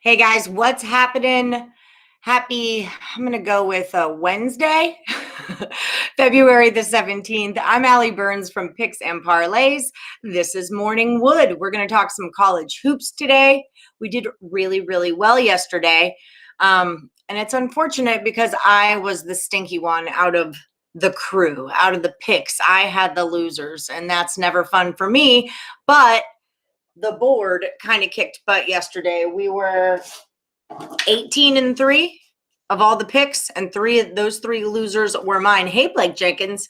Hey guys, what's happening? I'm going to go with Wednesday, February the 17th. I'm Allie Burns from Picks and Parlays. This is Morning Wood. We're going to talk some college hoops today. We did really, really well yesterday. And it's unfortunate because I was the stinky one out of the crew, out of the picks. I had the losers, and that's never fun for me. But the board kind of kicked butt yesterday. We were 18-3 of all the picks, and those three losers were mine. Hey, Blake Jenkins.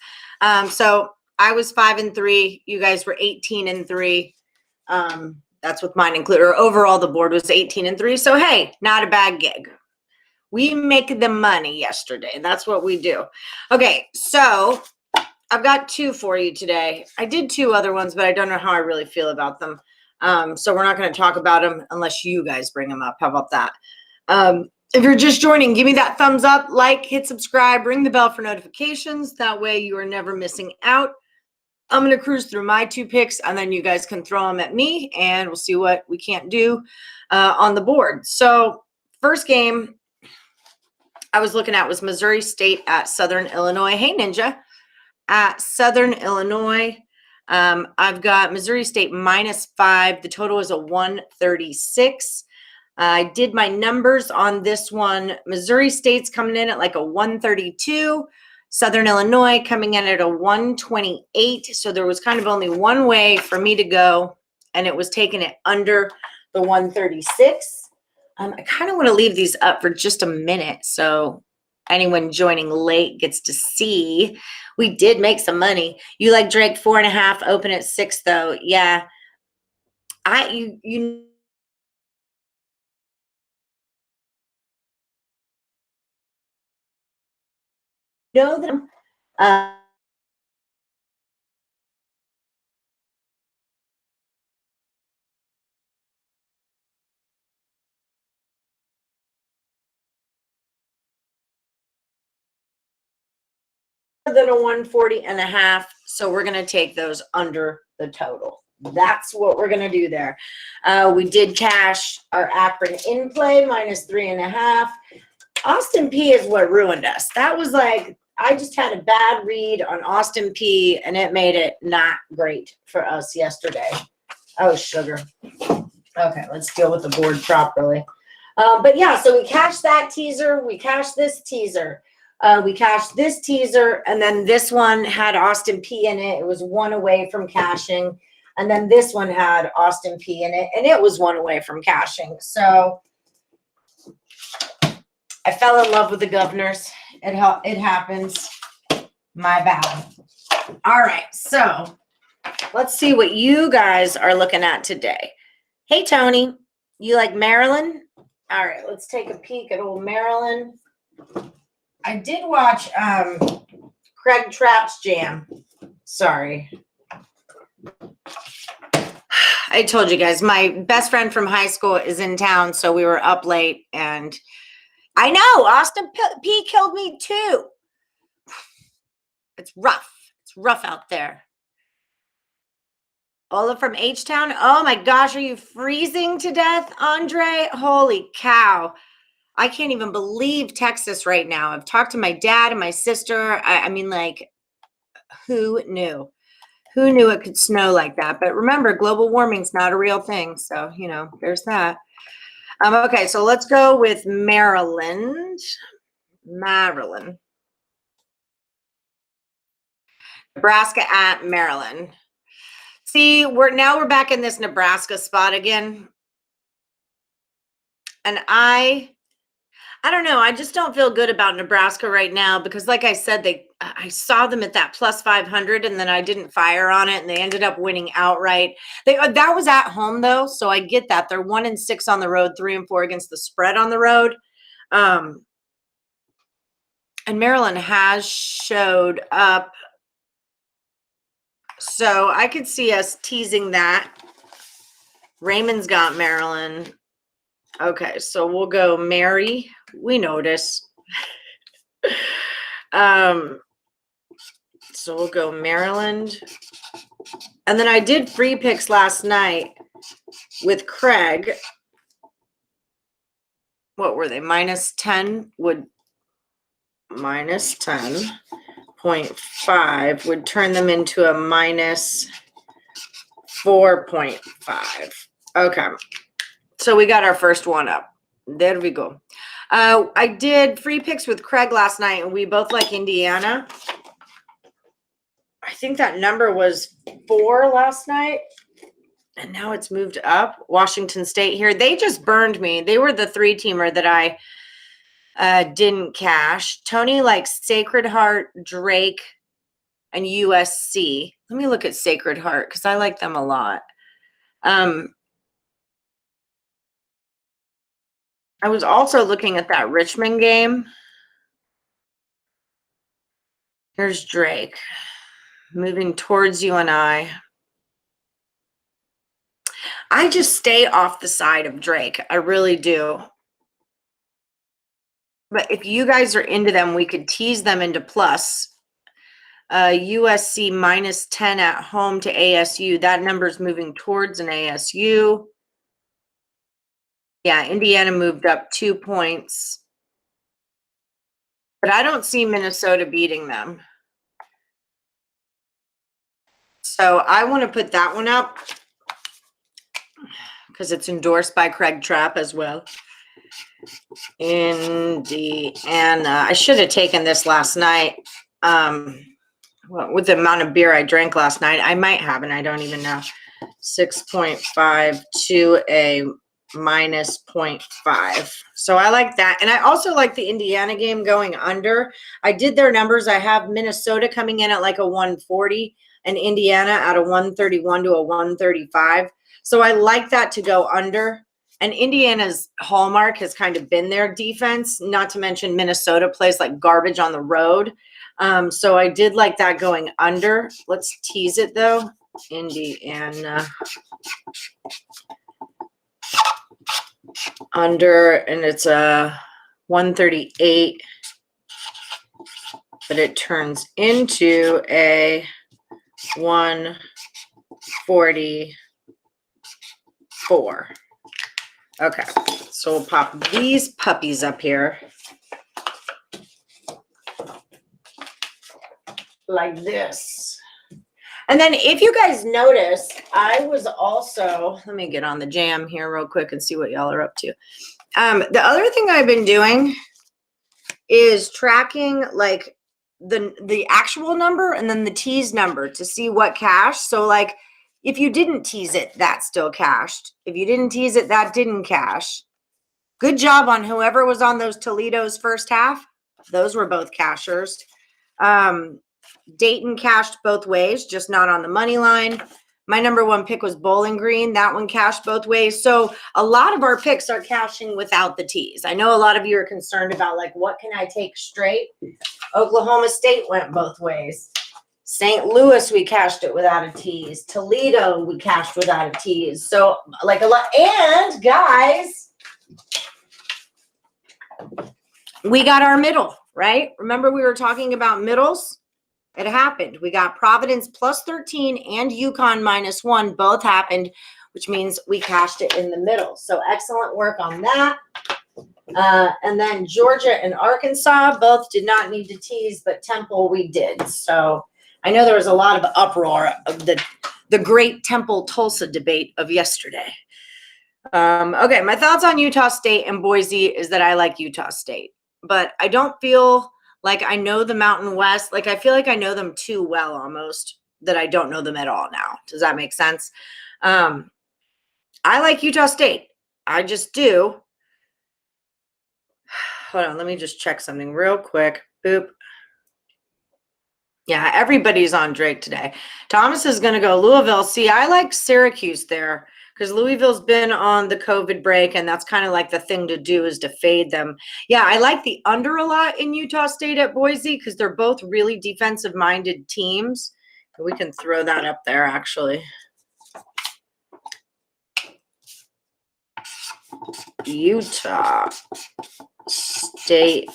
So I was 5-3. You guys were 18-3. That's with mine included. Or overall, the board was 18-3. So hey, not a bad gig. We make the money yesterday. That's what we do. Okay, so I've got two for you today. I did two other ones, but I don't know how I really feel about them. So we're not going to talk about them unless you guys bring them up. How about that? If you're just joining, give me that thumbs up, like, hit subscribe, ring the bell for notifications. That way you are never missing out. I'm going to cruise through my two picks, and then you guys can throw them at me, and we'll see what we can't do on the board. So first game I was looking at was Missouri State at Southern Illinois. Hey, Ninja. At Southern Illinois, I've got Missouri State -5. The total is a 136. I did my numbers on this one. Missouri State's coming in at like a 132. Southern Illinois coming in at a 128. So there was kind of only one way for me to go, and it was taking it under the 136. I kind of want to leave these up for just a minute so anyone joining late gets to see. We did make some money. You like Drake 4.5, open at 6 though. Yeah. You know them. Than a 140.5. So we're going to take those under the total. That's what we're going to do there. We did cash our Akron in play -3.5. Austin P is what ruined us. That was like, I just had a bad read on Austin P, and it made it not great for us yesterday. Oh, sugar. Okay, let's deal with the board properly. But yeah, so we cashed that teaser. We cashed this teaser. We cashed this teaser, and then this one had Austin P in it. It was one away from cashing. And then this one had Austin P in it, and it was one away from cashing. So I fell in love with the governors. It happens. My bad. All right, so let's see what you guys are looking at today. Hey, Tony, you like Maryland? All right, let's take a peek at old Maryland. I did watch Craig Trapp's jam. Sorry. I told you guys, my best friend from high school is in town, so we were up late, and I know, Austin P killed me too. It's rough. It's rough out there. Ola from H-Town. Oh my gosh, are you freezing to death, Andre? Holy cow. I can't even believe Texas right now. I've talked to my dad and my sister. I mean, like, who knew? Who knew it could snow like that? But remember, global warming's not a real thing. So, you know, there's that. Okay, so let's go with Maryland. Nebraska at Maryland. See, we're back in this Nebraska spot again. And I don't know. I just don't feel good about Nebraska right now because, like I said, I saw them at that +500, and then I didn't fire on it, and they ended up winning outright. That was at home though, so I get that. They're 1-6 on the road, 3-4 against the spread on the road. And Maryland has showed up, so I could see us teasing that. Raymond's got Maryland. Okay, so we'll go Mary. We notice. So we'll go Maryland. And then I did free picks last night with Craig. what were they? Minus 10 would, minus 10.5 would turn them into a minus 4.5. Okay. So we got our first one up. There we go. I did free picks with Craig last night, and we both like Indiana. I think that number was 4 last night, and now it's moved up. Washington State here. They just burned me. They were the 3-teamer that I didn't cash. Tony likes Sacred Heart, Drake, and USC. Let me look at Sacred Heart because I like them a lot. I was also looking at that Richmond game. Here's Drake moving towards you and I just stay off the side of Drake. I really do. But if you guys are into them, we could tease them into plus. USC minus 10 at home to ASU. That number's moving towards an ASU. Yeah, Indiana moved up 2 points. But I don't see Minnesota beating them. So I want to put that one up because it's endorsed by Craig Trapp as well. Indiana. I should have taken this last night. With the amount of beer I drank last night, I might have, and I don't even know. 6.5 to a minus 0.5. So I like that. And I also like the Indiana game going under. I did their numbers. I have Minnesota coming in at like a 140 and Indiana at a 131 to a 135. So I like that to go under. And Indiana's hallmark has kind of been their defense, not to mention Minnesota plays like garbage on the road. So I did like that going under. Let's tease it though. Indiana under, and it's a 138, but it turns into a 144. Okay, so we'll pop these puppies up here like this. And then if you guys notice, I was also, let me get on the jam here real quick and see what y'all are up to. The other thing I've been doing is tracking like the actual number and then the tease number to see what cash. So like if you didn't tease it, that still cashed. If you didn't tease it, that didn't cash. Good job on whoever was on those Toledo's first half. Those were both cashers. Dayton cashed both ways, just not on the money line. My number one pick was Bowling Green. That one cashed both ways. So a lot of our picks are cashing without the tease. I know a lot of you are concerned about like, what can I take straight? Oklahoma State went both ways. St. Louis, we cashed it without a tease. Toledo, we cashed without a tease. So like a lot. And guys, we got our middle, right? Remember we were talking about middles? It happened. We got Providence plus 13 and UConn minus 1. Both happened, which means we cashed it in the middle. So excellent work on that. And then Georgia and Arkansas both did not need to tease, but Temple we did. So I know there was a lot of uproar of the great Temple-Tulsa debate of yesterday. Okay, my thoughts on Utah State and Boise is that I like Utah State, but I don't feel like I know the Mountain West. Like I feel like I know them too well almost that I don't know them at all now. Does that make sense? I like Utah State. I just do. Hold on, let me just check something real quick. Boop. Yeah, everybody's on Drake today. Thomas is going to go Louisville. See, I like Syracuse there because Louisville's been on the COVID break, and that's kind of like the thing to do is to fade them. Yeah, I like the under a lot in Utah State at Boise because they're both really defensive-minded teams. We can throw that up there, actually. Utah State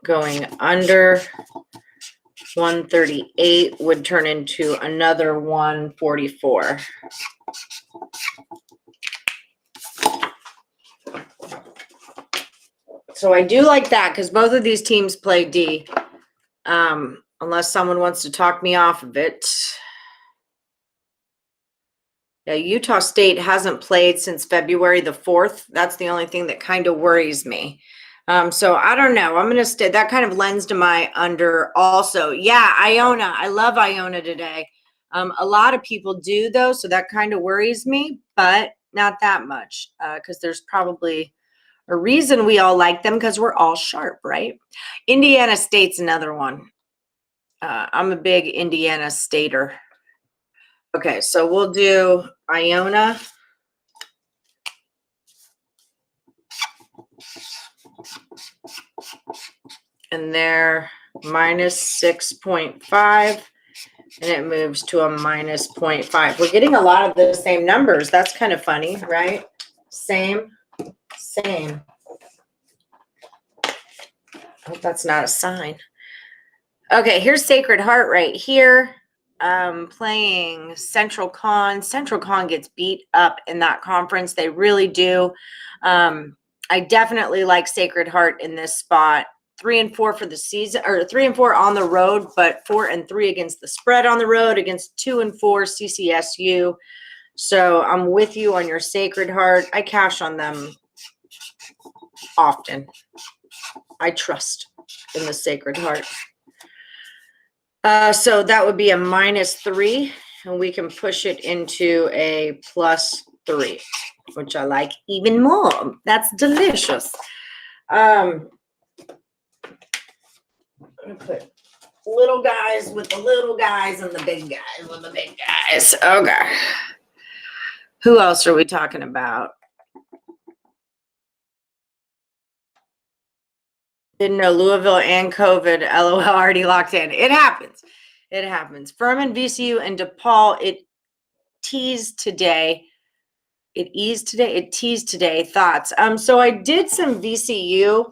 going under 138 would turn into another 144. So I do like that because both of these teams play D. Unless someone wants to talk me off of it. Yeah, Utah State hasn't played since February the 4th. That's the only thing that kind of worries me. So I don't know. I'm going to stay. That kind of lends to my under also. Yeah, Iona. I love Iona today. A lot of people do, though, so that kind of worries me, but not that much because there's probably a reason we all like them because we're all sharp, right? Indiana State's another one. I'm a big Indiana Stater. Okay, so we'll do Iona. And they're minus 6.5, and it moves to a minus 0.5. We're getting a lot of the same numbers. That's kind of funny, right? Same. I hope that's not a sign. Okay, here's Sacred Heart right here. Playing Central Con. Central Con gets beat up in that conference. They really do. I definitely like Sacred Heart in this spot. 3-4 for the season, or 3-4 on the road, but 4-3 against the spread on the road against 2-4 CCSU. So I'm with you on your Sacred Heart. I cash on them often. I trust in the Sacred Heart. So that would be a -3, and we can push it into a +3, which I like even more. That's delicious. I'm gonna put little guys with the little guys and the big guys with the big guys. Okay. Who else are we talking about? Didn't know Louisville and COVID. LOL already locked in. It happens. It happens. Furman, VCU, and DePaul. It teased today. It teased today. Thoughts. So I did some VCU.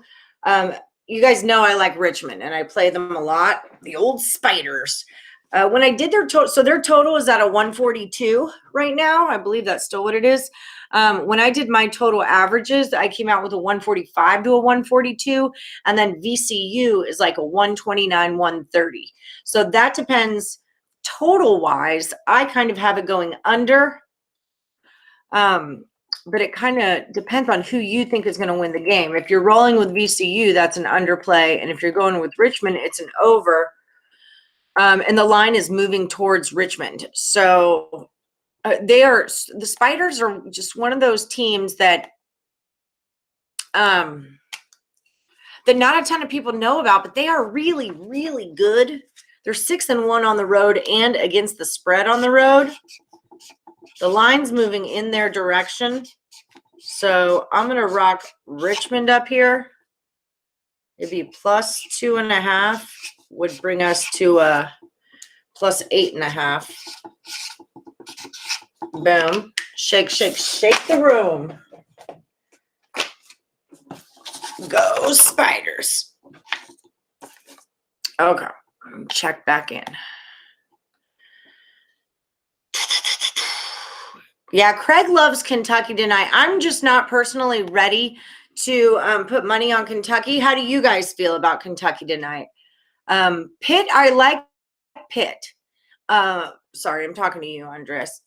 You guys know I like Richmond and I play them a lot. The old Spiders. When I did their total, so their total is at a 142 right now. I believe that's still what it is. When I did my total averages, I came out with a 145 to a 142, and then VCU is like a 129, 130. So that depends total wise. I kind of have it going under. But it kind of depends on who you think is going to win the game. If you're rolling with VCU, that's an underplay. And if you're going with Richmond, it's an over. And the line is moving towards Richmond. So the Spiders are just one of those teams that not a ton of people know about, but they are really, really good. They're 6-1 on the road and against the spread on the road. The line's moving in their direction. So I'm going to rock Richmond up here. It'd be +2.5 would bring us to a +8.5. Boom. Shake, shake, shake the room. Go Spiders. Okay. Check back in. Yeah, Craig loves Kentucky tonight. I'm just not personally ready to put money on Kentucky. How do you guys feel about Kentucky tonight? Pitt, I like Pitt. Sorry, I'm talking to you, Andres.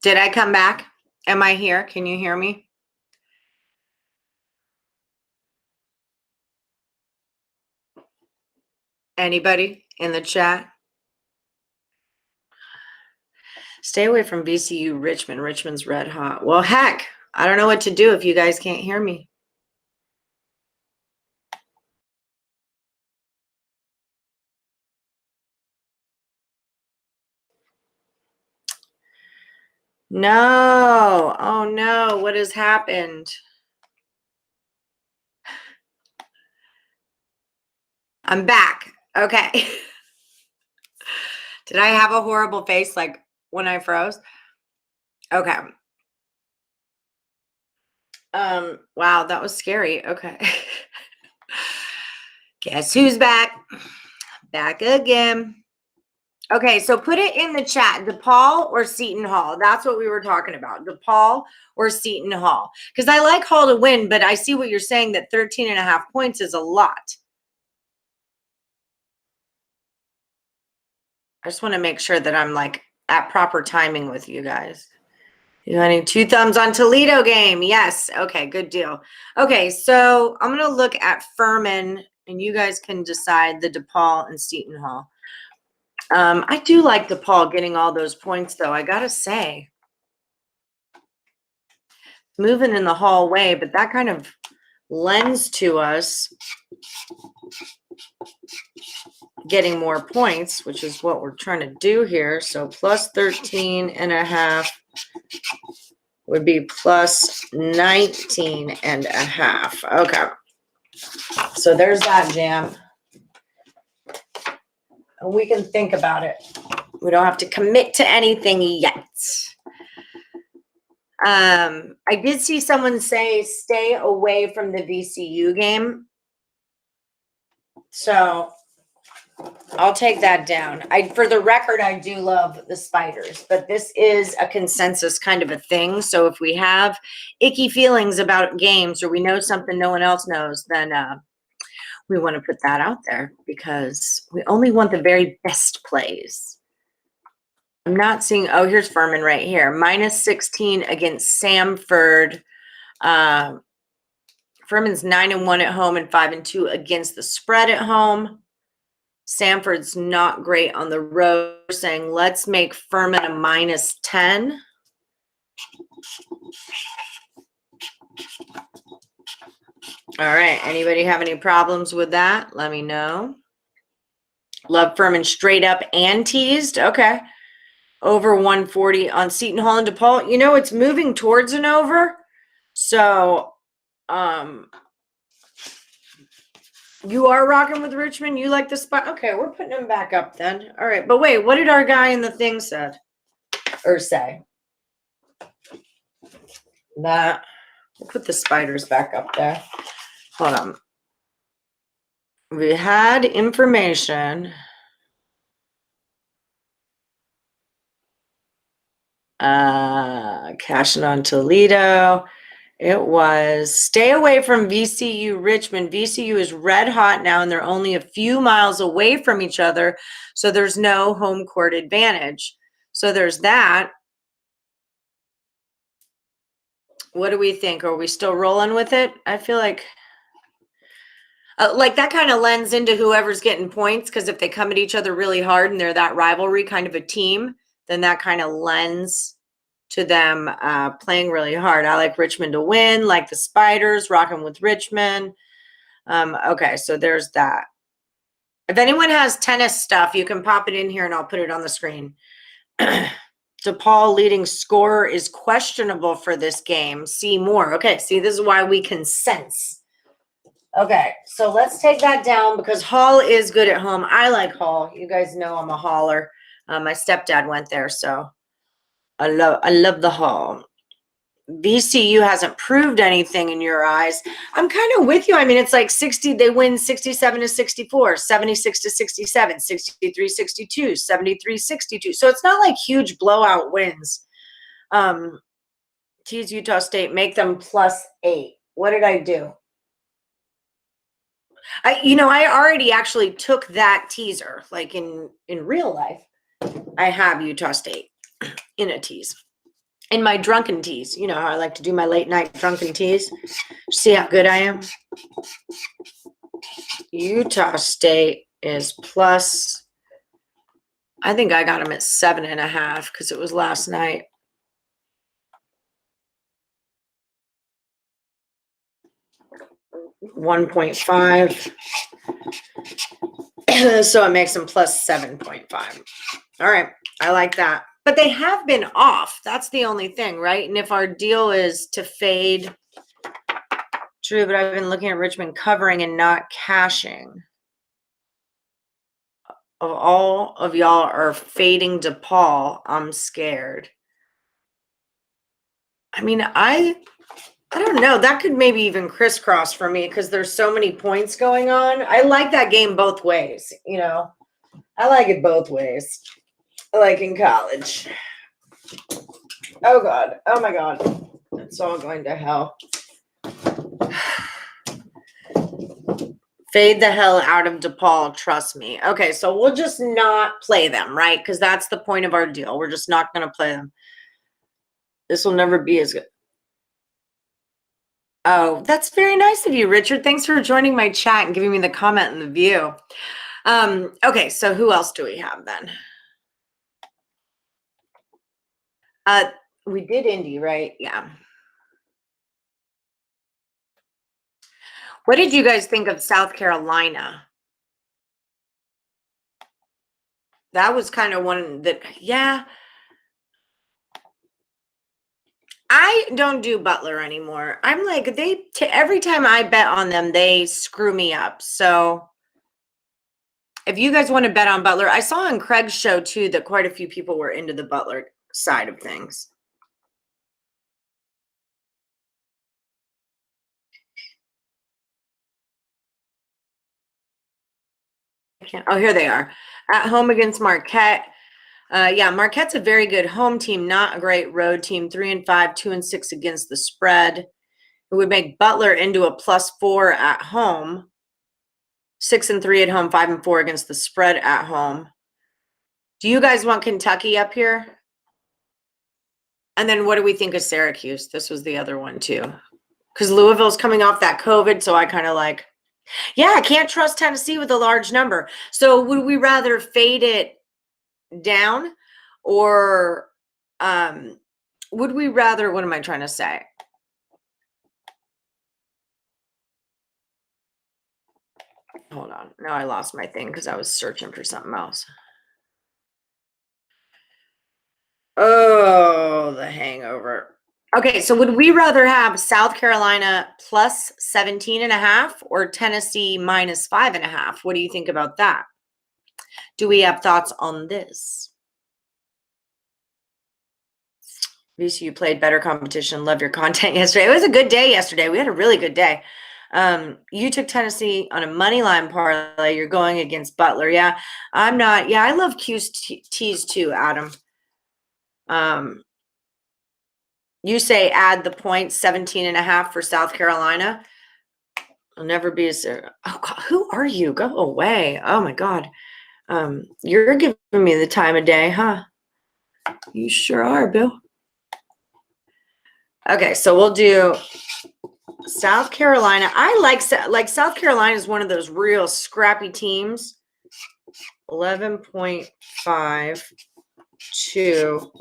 Did I come back? Am I here? Can you hear me? Anybody in the chat? Stay away from VCU Richmond. Richmond's red hot. Well, heck, I don't know what to do if you guys can't hear me. No. Oh, no. What has happened? I'm back. Okay. Did I have a horrible face like when I froze? Okay. Wow, that was scary. Okay. Guess who's back? Back again. Okay, so put it in the chat, DePaul or Seton Hall. That's what we were talking about, DePaul or Seton Hall. Because I like Hall to win, but I see what you're saying, that 13.5 points is a lot. I just want to make sure that I'm like at proper timing with you guys. You wanting 2 thumbs on Toledo game? Yes. Okay, good deal. Okay, so I'm going to look at Furman, and you guys can decide the DePaul and Seton Hall. I do like DePaul getting all those points, though, I got to say. Moving in the hallway, but that kind of lends to us getting more points, which is what we're trying to do here. So plus 13.5 would be plus 19.5. Okay. So there's that, Jam. And we can think about it. We don't have to commit to anything yet. I did see someone say stay away from the VCU game. So I'll take that down. For the record, I do love the Spiders, but this is a consensus kind of a thing. So if we have icky feelings about games or we know something no one else knows, then we want to put that out there because we only want the very best plays. I'm not seeing, oh, here's Furman right here. Minus 16 against Samford. Furman's 9-1 at home and 5-2 against the spread at home. Samford's not great on the road. We're saying let's make Furman a minus 10. All right. Anybody have any problems with that? Let me know. Love Furman straight up and teased. Okay. Over 140 on Seton Hall and DePaul. You know, it's moving towards an over. So, you are rocking with Richmond. You like the spot. Okay, we're putting them back up then. All right. But wait, what did our guy in the thing said or say? That we'll put the Spiders back up there. Hold on. We had information. Cashing on Toledo. It was stay away from VCU Richmond. VCU is red hot now, and they're only a few miles away from each other, so there's no home court advantage. So there's that. What do we think? Are we still rolling with it? I feel like that kind of lends into whoever's getting points, because if they come at each other really hard and they're that rivalry kind of a team, then that kind of lends to them playing really hard. I like Richmond to win, like the Spiders, rocking with Richmond. Okay, so there's that. If anyone has tennis stuff, you can pop it in here and I'll put it on the screen. DePaul leading scorer is questionable for this game. See more. Okay, see, this is why we can sense. Okay, so let's take that down because Hall is good at home. I like Hall. You guys know I'm a Hauler. My stepdad went there, so I love the Hall. VCU hasn't proved anything in your eyes. I'm kind of with you. I mean, it's like 60, they win 67-64, 76-67, 63-62, 73-62. So it's not like huge blowout wins. Tease Utah State, make them +8. What did I do? I already actually took that teaser, like in real life. I have Utah State in a tease. in my drunken teas. You know how I like to do my late night drunken teas. See how good I am? Utah State is plus, I think I got them at 7.5 because it was last night. $1.5. So it makes them plus 7.5. All right. I like that. But they have been off. That's the only thing, right? And if our deal is to fade, true, but I've been looking at Richmond covering and not cashing. Of all of y'all are fading DePaul, I'm scared. I mean, I don't know. That could maybe even crisscross for me because there's so many points going on. I like that game both ways, you know. I like it both ways. Like in college. Oh, God. Oh, my God. It's all going to hell. Fade the hell out of DePaul, trust me. Okay, so we'll just not play them, right? Because that's the point of our deal. We're just not going to play them. This will never be as good. Oh, that's very nice of you, Richard. Thanks for joining my chat and giving me the comment and the view. Okay, so who else do we have then? We did Indy, right? Yeah. What did you guys think of South Carolina? That was kind of one that, yeah. I don't do Butler anymore. I'm like, every time I bet on them, they screw me up. So if you guys want to bet on Butler, I saw on Craig's show too that quite a few people were into the Butler side of things. Oh, here they are. At home against Marquette. Yeah, Marquette's a very good home team, not a great road team. 3-5, 2-6 against the spread. It would make Butler into a +4 at home. 6-3 at home, 5-4 against the spread at home. Do you guys want Kentucky up here? And then what do we think of Syracuse? This was the other one too. Because Louisville's coming off that COVID, so I kind of like, yeah, I can't trust Tennessee with a large number. So would we rather fade it down or would we rather, what am I trying to say? Hold on. Now I lost my thing because I was searching for something else. Oh, the hangover. Okay, so would we rather have South Carolina plus 17.5 or Tennessee minus 5.5? What do you think about that? Do we have thoughts on this? VCU played better competition. Love your content yesterday. It was a good day yesterday. We had a really good day. You took Tennessee on a money line parlay. You're going against Butler. Yeah, I'm not. Yeah, I love Q's tees too, Adam. You say add the points, 17.5 for South Carolina. I'll never be a oh God, who are you? Go away. Oh my God. You're giving me the time of day, huh? You sure are, Bill. Okay, so we'll do South Carolina. I like South Carolina is one of those real scrappy teams. 11.5 to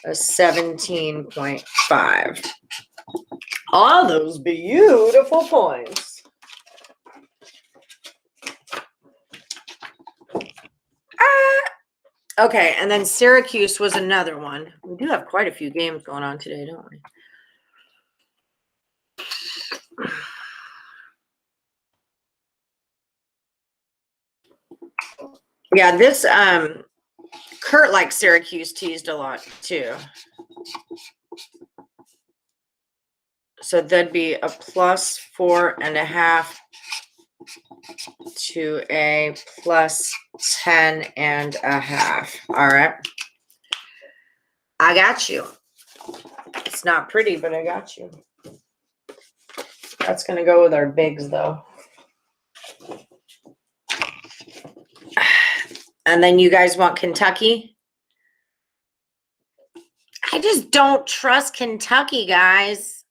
a 17.5. All those beautiful points. Okay, and then Syracuse was another one. We do have quite a few games going on today, don't we? Yeah, this Kurt likes Syracuse teased a lot too. So that'd be a +4.5 to a +10.5. All right. I got you. It's not pretty, but I got you. That's going to go with our bigs, though. And then you guys want Kentucky? I just don't trust Kentucky, guys.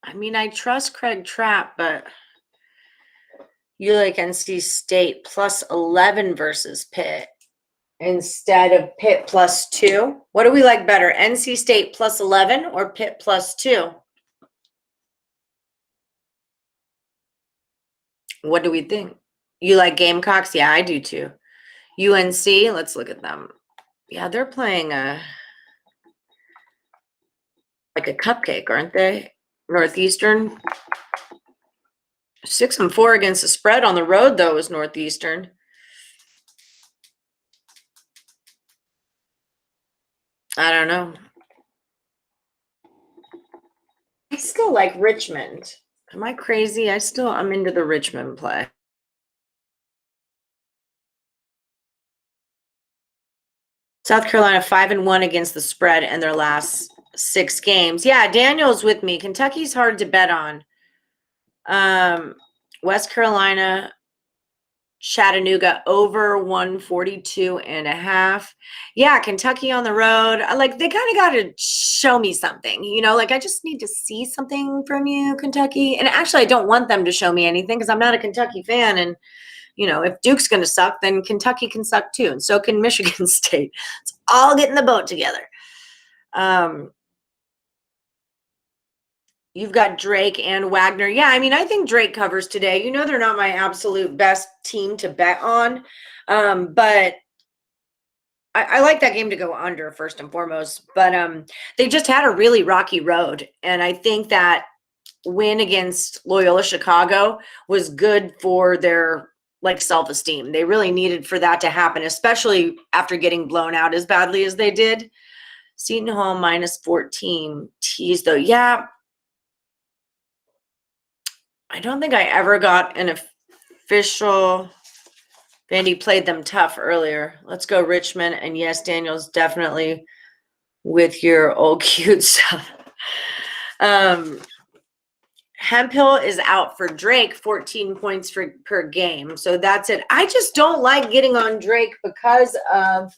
I mean, I trust Craig Trapp, but you like NC State plus 11 versus Pitt instead of Pitt plus 2. What do we like better, NC State plus 11 or Pitt plus 2? What do we think? You like Gamecocks? Yeah, I do too. UNC, let's look at them. Yeah, they're playing like a cupcake, aren't they? Northeastern. 6-4 against the spread on the road, though, is Northeastern. I don't know. I still like Richmond. Am I crazy? I'm into the Richmond play. South Carolina 5-1 against the spread in their last 6 games. Yeah, Daniel's with me. Kentucky's hard to bet on. West Carolina, Chattanooga over 142.5. Yeah, Kentucky on the road. They kind of got to show me something, I just need to see something from you, Kentucky. And actually, I don't want them to show me anything because I'm not a Kentucky fan. And, if Duke's going to suck, then Kentucky can suck too. And so can Michigan State. Let's all get in the boat together. You've got Drake and Wagner. Yeah, I mean, I think Drake covers today. They're not my absolute best team to bet on. But I like that game to go under first and foremost. But they just had a really rocky road. And I think that win against Loyola Chicago was good for their self-esteem. They really needed for that to happen, especially after getting blown out as badly as they did. Seton Hall minus 14. Tease though. Yeah. I don't think I ever got an official. Vandy played them tough earlier. Let's go Richmond. And yes, Daniel's definitely with your old cute stuff. Hemphill is out for Drake, 14 points per game. So that's it. I just don't like getting on Drake because of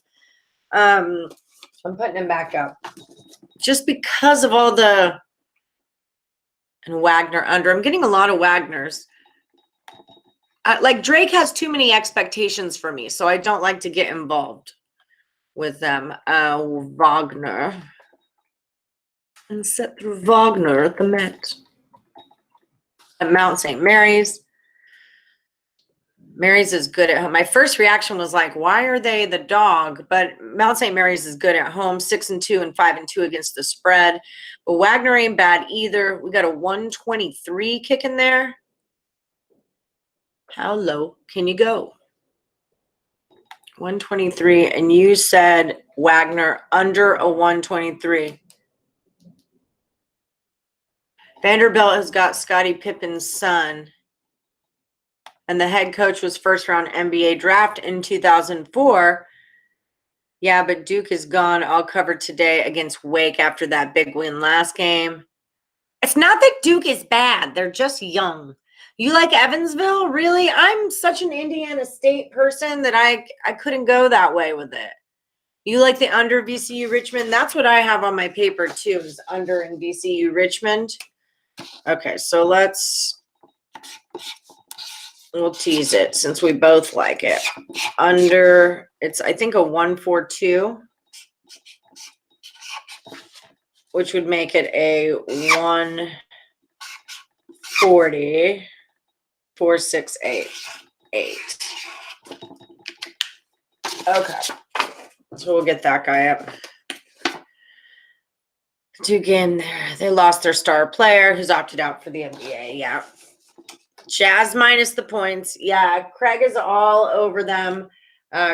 I'm putting him back up. Just because of all the and Wagner under. I'm getting a lot of Wagners. Drake has too many expectations for me, so I don't like to get involved with them. Wagner. And set through Wagner at the Met. At Mount St. Mary's. Mary's is good at home. My first reaction was like, why are they the dog? But Mount St. Mary's is good at home, 6-2 and 5-2 against the spread. But Wagner ain't bad either. We got a 123 kick in there. How low can you go? 123, and you said Wagner under a 123. Vanderbilt has got Scottie Pippen's son, and the head coach was first-round NBA draft in 2004. Yeah, but Duke is gone. I'll cover today against Wake after that big win last game. It's not that Duke is bad. They're just young. You like Evansville? Really? I'm such an Indiana State person that I couldn't go that way with it. You like the under VCU Richmond? That's what I have on my paper too, is under in VCU Richmond. Okay, so we'll tease it since we both like it. Under, it's I think a 142, which would make it a 140. 4,688. Okay, so we'll get that guy up. Duke in there. They lost their star player who's opted out for the NBA. Yeah. Jazz minus the points. Yeah, Craig is all over them.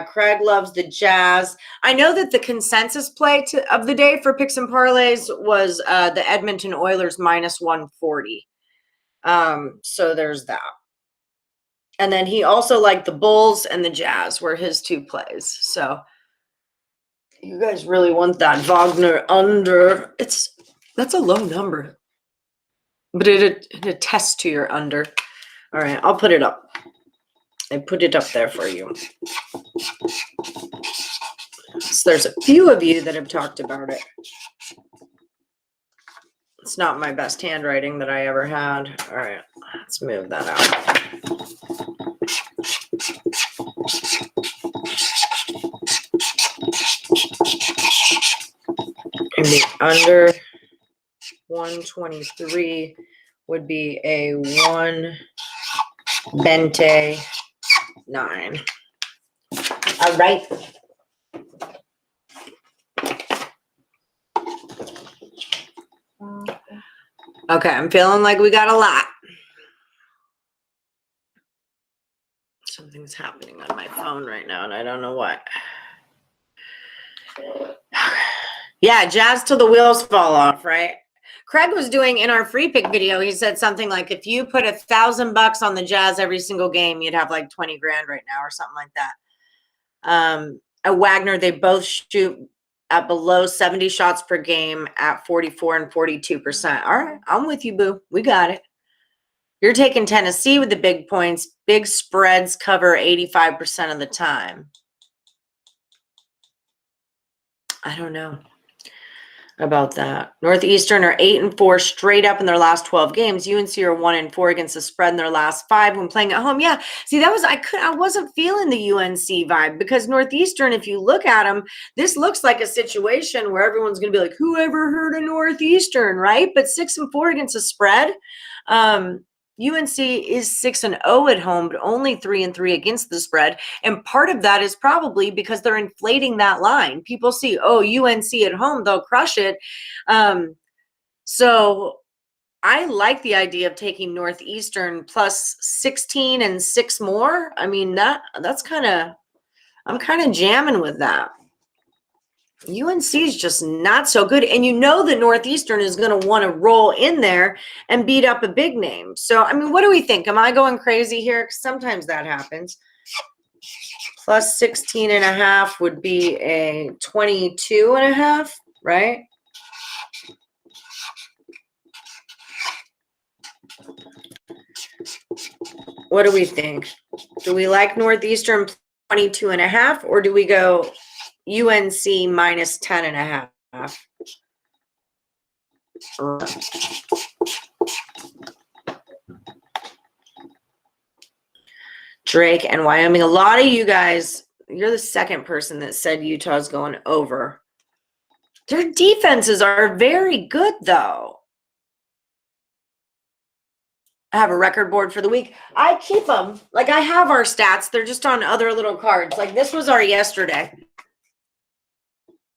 Craig loves the Jazz. I know that the consensus play of the day for picks and parlays was the Edmonton Oilers minus 140. So there's that. And then he also liked the Bulls and the Jazz were his 2 plays. So you guys really want that Wagner under. That's a low number. But it attests to your under. All right, I'll put it up. I put it up there for you. So there's a few of you that have talked about it. It's not my best handwriting that I ever had. All right, let's move that out. And the under 123 would be a 1 Bente 9. All right. Okay, I'm feeling like we got a lot. Something's happening on my phone right now, and I don't know what. Yeah, jazz till the wheels fall off, right? Craig was doing in our free pick video, he said something like, if you put $1,000 on the Jazz every single game, you'd have like 20 grand right now or something like that. At Wagner, they both shoot at below 70 shots per game at 44 and 42%. All right, I'm with you, boo. We got it. You're taking Tennessee with the big points. Big spreads cover 85% of the time. I don't know about that. Northeastern are 8-4 straight up in their last 12 games. UNC are 1-4 against the spread in their last 5 when playing at home. Yeah, see, that was I wasn't feeling the UNC vibe because Northeastern, if you look at them, this looks like a situation where everyone's going to be like, whoever heard of Northeastern, right? But 6-4 against the spread. UNC is 6-0 at home, but only 3-3 against the spread. And part of that is probably because they're inflating that line. People see, oh, UNC at home, they'll crush it. So I like the idea of taking Northeastern plus 16 and 6 more. I mean, that's I'm kind of jamming with that. UNC is just not so good. And you know that Northeastern is going to want to roll in there and beat up a big name. So, I mean, what do we think? Am I going crazy here? 'Cause sometimes that happens. Plus 16.5 would be a 22.5, right? What do we think? Do we like Northeastern 22.5 or do we go UNC minus 10.5? Drake and Wyoming. A lot of you guys, you're the second person that said Utah's going over. Their defenses are very good, though. I have a record board for the week. I keep them. Like, I have our stats. They're just on other little cards. Like, this was our yesterday.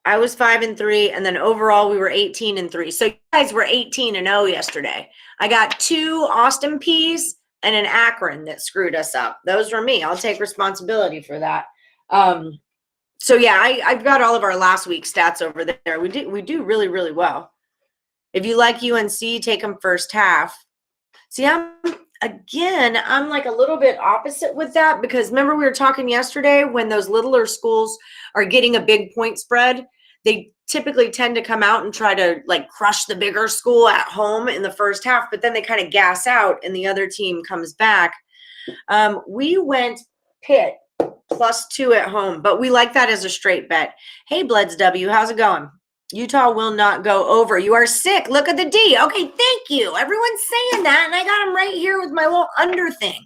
I was 5-3, and then overall we were 18-3. So you guys were 18-0 yesterday. I got 2 Austin Peas and an Akron that screwed us up. Those were me. I'll take responsibility for that. So yeah, I've got all of our last week's stats over there. We do really, really well. If you like UNC, take them first half. See, I'm like a little bit opposite with that because remember we were talking yesterday when those littler schools are getting a big point spread, they typically tend to come out and try to like crush the bigger school at home in the first half, but then they kind of gas out and the other team comes back. We went Pitt +2 at home, but we like that as a straight bet. Hey, Bleds W, how's it going? Utah will not go over. You are sick. Look at the D. Okay, thank you. Everyone's saying that, and I got them right here with my little under thing.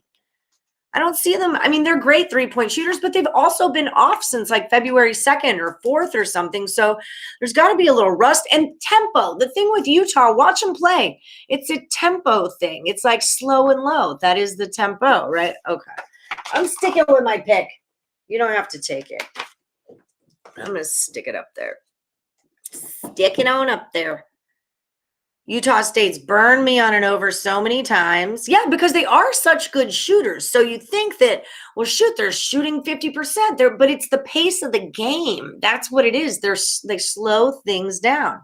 I don't see them. I mean, they're great three-point shooters, but they've also been off since like February 2nd or 4th or something. So there's got to be a little rust and tempo. The thing with Utah, watch them play. It's a tempo thing. It's like slow and low. That is the tempo, right? Okay. I'm sticking with my pick. You don't have to take it. I'm going to stick it up there. Stick it on up there. Utah State's burned me on and over so many times. Yeah, because they are such good shooters. So you think that, well, shoot, they're shooting 50% there, but it's the pace of the game. That's what it is. They slow things down.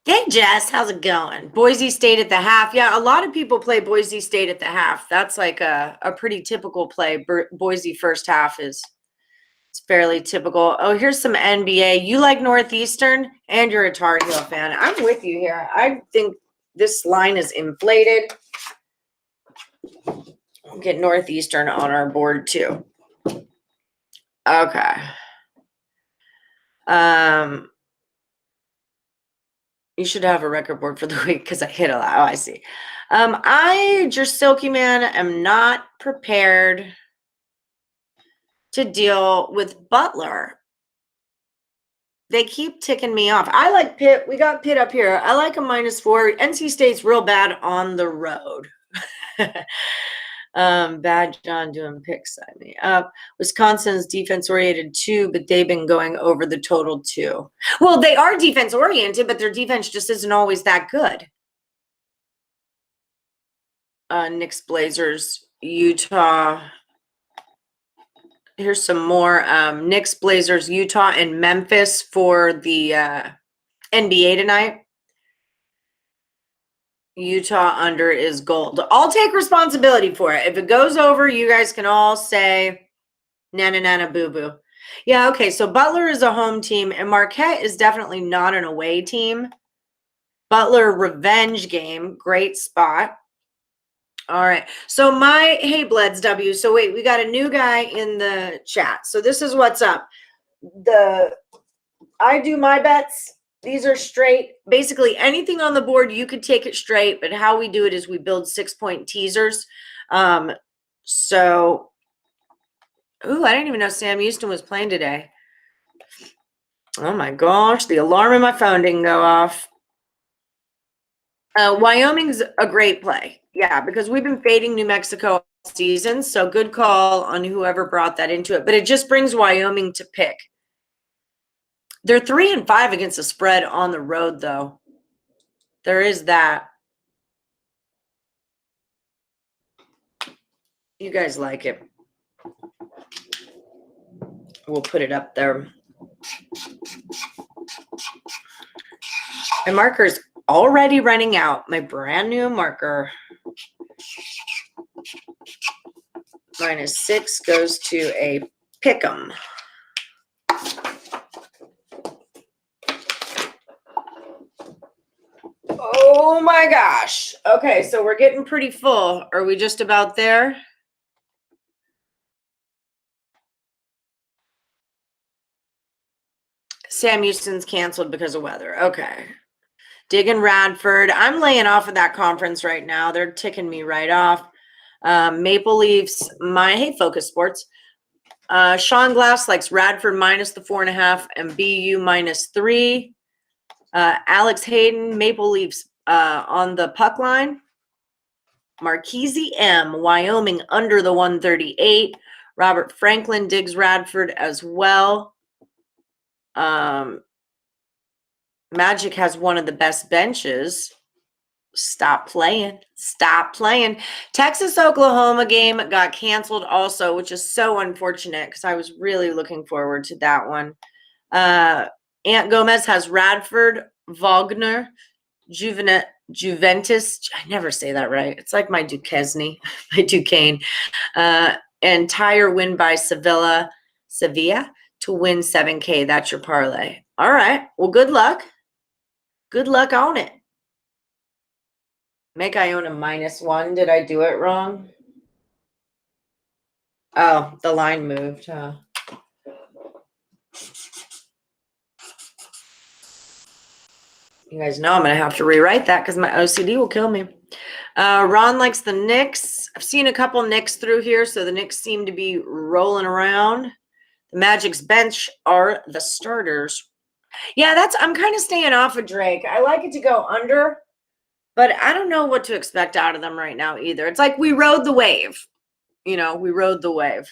Hey, Jess, how's it going? Boise State at the half. Yeah, a lot of people play Boise State at the half. That's like a pretty typical play. Boise first half is fairly typical. Oh, here's some NBA. You like Northeastern and you're a Tar Heel fan. I'm with you here. I think this line is inflated. We'll get Northeastern on our board too. Okay. You should have a record board for the week because I hit a lot. Oh, I see. I just Silky Man am not prepared to deal with Butler. They keep ticking me off. I like Pitt. We got Pitt up here. I like a -4. NC State's real bad on the road. Bad John doing picks side me up. Wisconsin's defense oriented too, but they've been going over the total too. Well, they are defense oriented, but their defense just isn't always that good. Knicks, Blazers, Utah. Here's some more. Knicks, Blazers, Utah, and Memphis for the NBA tonight. Utah under is gold. I'll take responsibility for it. If it goes over, you guys can all say, nana, nana, boo, boo. Yeah, okay, so Butler is a home team, and Marquette is definitely not an away team. Butler revenge game, great spot. All right, so hey, Bleds W. So wait, we got a new guy in the chat. So this is what's up. I do my bets. These are straight. Basically, anything on the board, you could take it straight. But how we do it is we build 6-point teasers. Ooh, I didn't even know Sam Houston was playing today. Oh, my gosh. The alarm in my phone didn't go off. Wyoming's a great play. Yeah, because we've been fading New Mexico all season. So good call on whoever brought that into it. But it just brings Wyoming to pick. They're 3-5 against the spread on the road, though. There is that. You guys like it. We'll put it up there. My marker's already running out. My brand new marker. -6 goes to a pick'em. Oh my gosh. Okay, so we're getting pretty full. Are we just about there? Sam Houston's canceled because of weather. Okay. Digging Radford. I'm laying off of that conference right now. They're ticking me right off. Maple Leafs, hey, Focus Sports. Sean Glass likes Radford -4.5 and BU -3. Alex Hayden, Maple Leafs on the puck line. Marquise M, Wyoming under the 138. Robert Franklin digs Radford as well. Magic has one of the best benches. Stop playing. Stop playing. Texas-Oklahoma game got canceled also, which is so unfortunate because I was really looking forward to that one. Ant Gomez has Radford, Wagner, Juventus. I never say that right. It's like my Duquesne, my Duquesne. And Tire win by Sevilla to win 7K. That's your parlay. All right. Well, good luck. Good luck on it. Make Iona -1. Did I do it wrong? Oh, the line moved, huh? You guys know I'm going to have to rewrite that because my OCD will kill me. Ron likes the Knicks. I've seen a couple Knicks through here, so the Knicks seem to be rolling around. The Magic's bench are the starters. Yeah, I'm kind of staying off of Drake. I like it to go under, but I don't know what to expect out of them right now either. It's like we rode the wave. We rode the wave.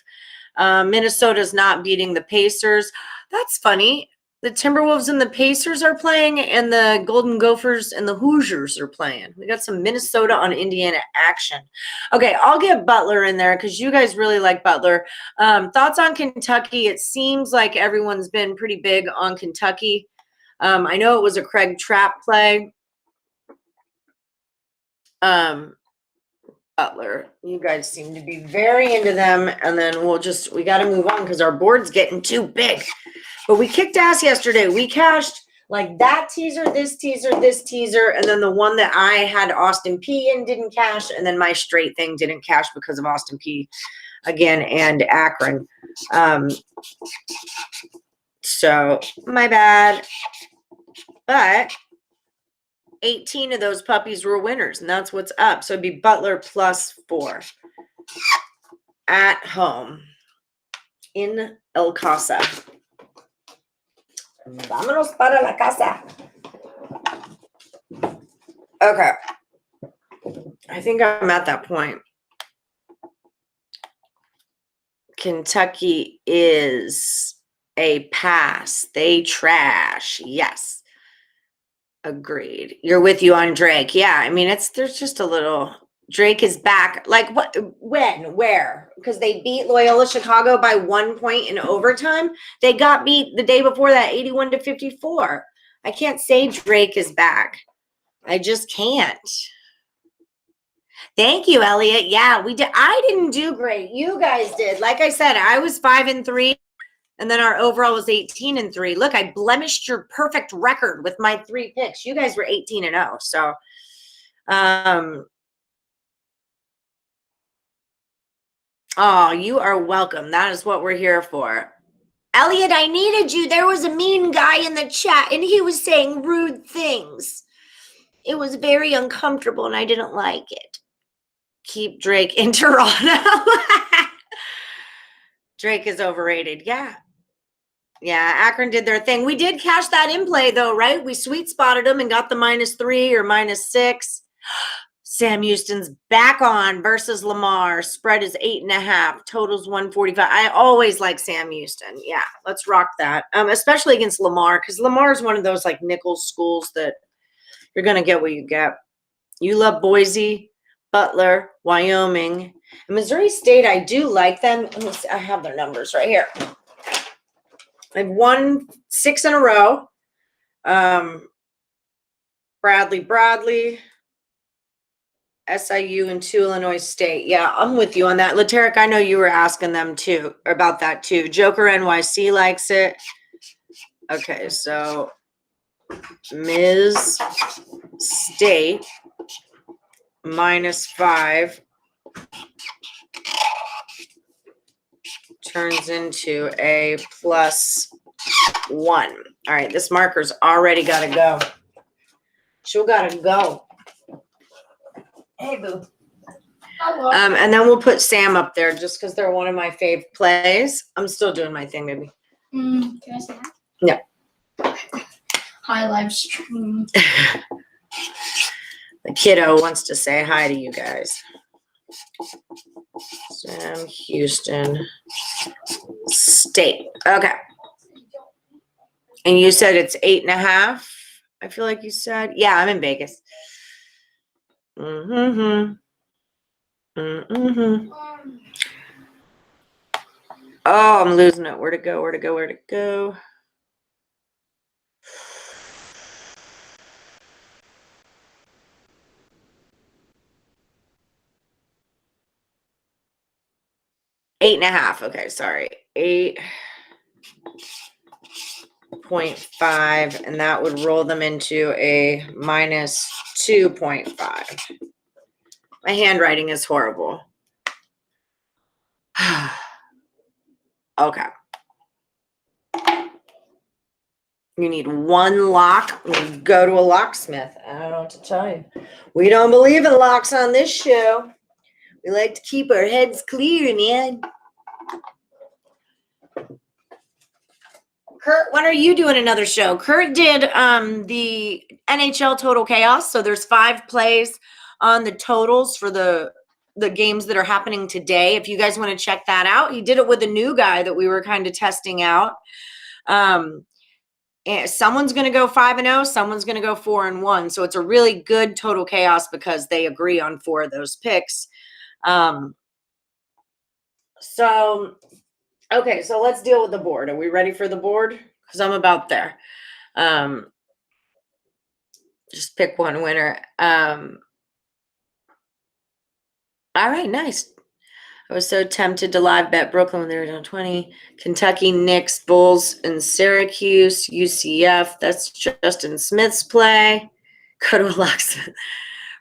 Minnesota's not beating the Pacers. That's funny. The Timberwolves and the Pacers are playing, and the Golden Gophers and the Hoosiers are playing. We got some Minnesota on Indiana action. Okay, I'll get Butler in there because you guys really like Butler. Thoughts on Kentucky? It seems like everyone's been pretty big on Kentucky. I know it was a Craig Trapp play. Butler, you guys seem to be very into them, and then we got to move on because our board's getting too big. But we kicked ass yesterday. We cashed Like that teaser, this teaser, and then the one that I had Austin P in didn't cash, and then my straight thing didn't cash because of Austin P again and Akron. So my bad. But 18 of those puppies were winners, and that's what's up. So it'd be Butler +4 at home in El Casa. Vámonos para la casa. Okay. I think I'm at that point. Kentucky is a pass. They trash. Yes. Agreed. You're with you on Drake. Yeah, I mean, there's just a little. Drake is back. Like what? When? Where? Because they beat Loyola Chicago by 1 point in overtime. They got beat the day before that, 81-54. I can't say Drake is back. I just can't. Thank you, Elliot. Yeah, we did. I didn't do great. You guys did. Like I said, I was 5-3. And then our overall was 18-3. Look, I blemished your perfect record with my 3 picks. You guys were 18-0. So, oh, you are welcome. That is what we're here for. Elliot, I needed you. There was a mean guy in the chat, and he was saying rude things. It was very uncomfortable, and I didn't like it. Keep Drake in Toronto. Drake is overrated. Yeah. Yeah, Akron did their thing. We did cash that in play, though, right? We sweet spotted them and got the -3 or -6. Sam Houston's back on versus Lamar. Spread is 8.5. Totals 145. I always like Sam Houston. Yeah, let's rock that. Especially against Lamar, because Lamar is one of those like nickel schools that you're gonna get what you get. You love Boise, Butler, Wyoming, and Missouri State. I do like them. Let me see, I have their numbers right here. I've won 6 in a row. Bradley, SIU, and 2 Illinois State. Yeah, I'm with you on that. Lateric, I know you were asking them too about that too. Joker NYC likes it. Okay, so Ms. State -5 turns into a +1. All right, this marker's already got to go. She'll got to go. Hey, boo. And then we'll put Sam up there just because they're one of my fave plays. I'm still doing my thing, baby. Can I say that? Yeah. Hi, live stream. The kiddo wants to say hi to you guys. Sam Houston State. Okay. And you said it's 8.5. I feel like you said. Yeah, I'm in Vegas. Oh, I'm losing it. Where to go? 8.5. Okay, sorry. 8.5, and that would roll them into a -2.5. My handwriting is horrible. Okay. You need one lock. Go to a locksmith. I don't know what to tell you. We don't believe in locks on this show. We like to keep our heads clear, man. Kurt, when are you doing another show? Kurt did the NHL Total Chaos. So there's 5 plays on the totals for the games that are happening today. If you guys want to check that out, he did it with a new guy that we were kind of testing out. And someone's going to go 5-0, someone's going to go 4-1. So it's a really good Total Chaos because they agree on 4 of those picks. Okay, so let's deal with the board. Are we ready for the board? Because I'm about there. Just pick one winner. All right, nice. I was so tempted to live bet Brooklyn when they were down 20. Kentucky, Knicks, Bulls, and Syracuse, UCF. That's Justin Smith's play. Go to a locksmith.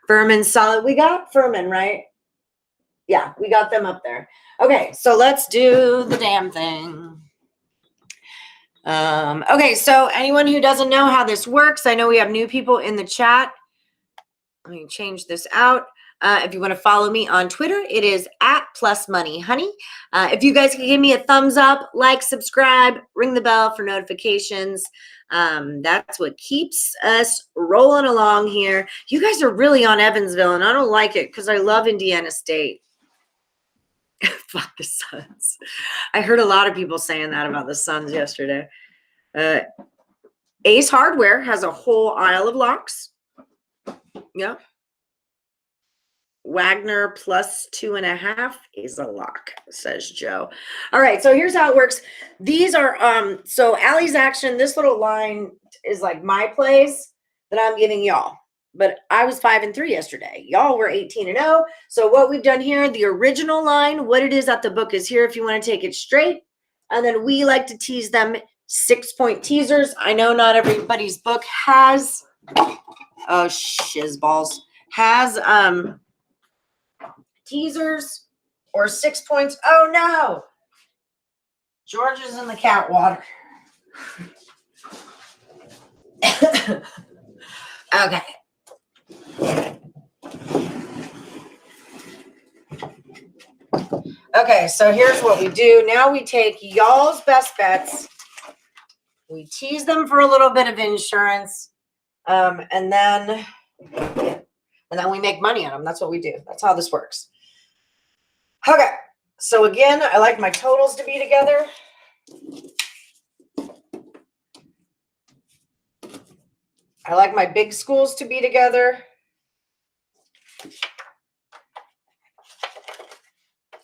Furman, solid. We got Furman, right? Yeah, we got them up there. Okay, so let's do the damn thing. Okay, so anyone who doesn't know how this works, I know we have new people in the chat. Let me change this out. If you want to follow me on Twitter, it is @plusmoneyhoney. If you guys can give me a thumbs up, like, subscribe, ring the bell for notifications. That's what keeps us rolling along here. You guys are really on Evansville, and I don't like it because I love Indiana State. Fuck the Suns. I heard a lot of people saying that about the Suns yesterday. Ace Hardware has a whole aisle of locks. Yep. Wagner +2.5 is a lock, says Joe. All right, so here's how it works. These are so Allie's action. This little line is like my plays that I'm giving y'all. But I was 5-3 yesterday. Y'all were 18-0. So what we've done here, the original line, what it is at the book is here if you want to take it straight. And then we like to tease them 6-point teasers. I know not everybody's book has shizballs. Has teasers or 6 points. Oh no. George is in the cat water. Okay. Okay, so here's what we do. Now we take y'all's best bets. We tease them for a little bit of insurance. And then we make money on them. That's what we do. That's how this works. Okay. So again, I like my totals to be together. I like my big schools to be together.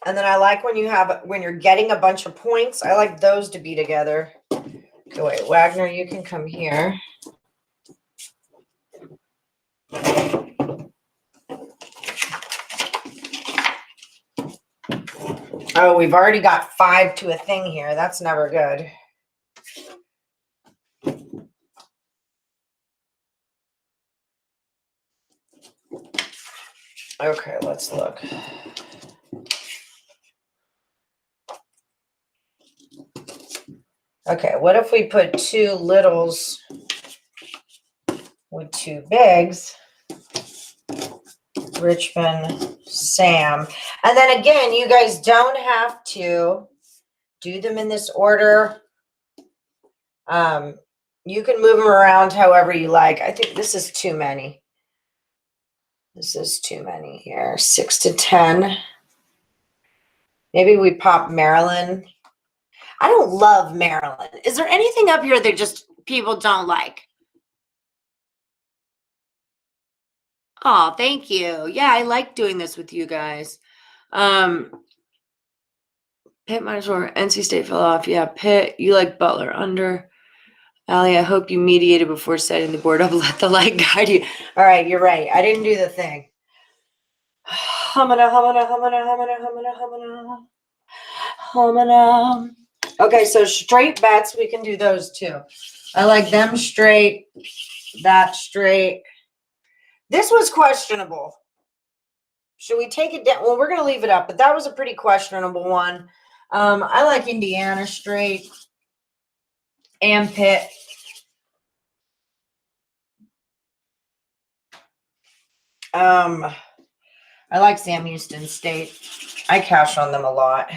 And then I like when you're getting a bunch of points, I like those to be together. Okay, wait, Wagner, you can come here. Oh, we've already got 5 to a thing here. That's never good. Okay, let's look. Okay, what if we put 2 littles with 2 bigs? Richmond, Sam. And then again, you guys don't have to do them in this order. You can move them around however you like. I think this is too many. This is too many here. 6 to 10. Maybe we pop Maryland. I don't love Maryland. Is there anything up here that just people don't like? Oh, thank you. Yeah, I like doing this with you guys. Pitt minus 4. NC State fell off. Yeah, Pitt. You like Butler under. Allie, I hope you mediated before setting the board up. Let the light guide you. All right, you're right. I didn't do the thing. Okay, so straight bets, we can do those too. I like them straight, that straight. This was questionable. Should we take it down? Well, we're going to leave it up, but that was a pretty questionable one. I like Indiana straight and Pitt. I like Sam Houston State. I cash on them a lot.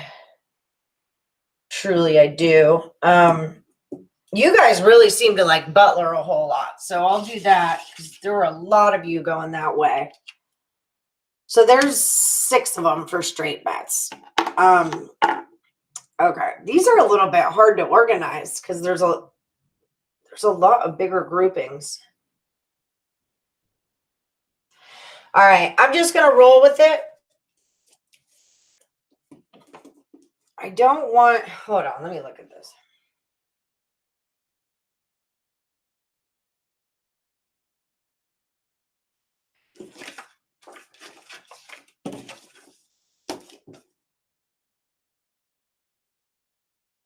Truly, I do. You guys really seem to like Butler a whole lot, so I'll do that because there were a lot of you going that way. So there's 6 of them for straight bets. Okay, these are a little bit hard to organize because there's a lot of bigger groupings. All right, I'm just gonna roll with it. I don't want. Hold on, let me look at this.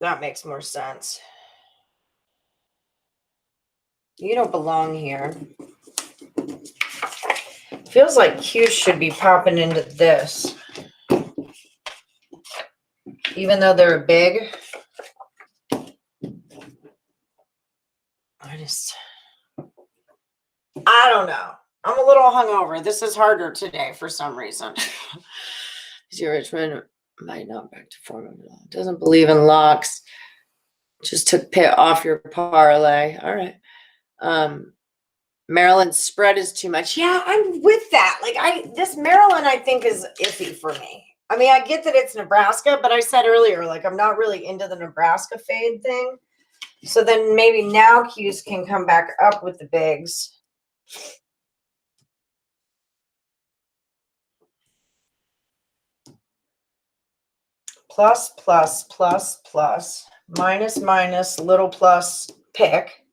That makes more sense. You don't belong here. Feels like Q should be popping into this. Even though they're big. I don't know. I'm a little hungover. This is harder today for some reason. Your Richmond might not back to form. Doesn't believe in locks. Just took Pitt off your parlay. All right. Maryland's spread is too much. Yeah, I'm with that. Like this Maryland, I think, is iffy for me. I mean, I get that it's Nebraska, but I said earlier, like, I'm not really into the Nebraska fade thing. So then maybe now Q's can come back up with the bigs. Plus, plus, plus, plus, minus, minus, little plus, pick.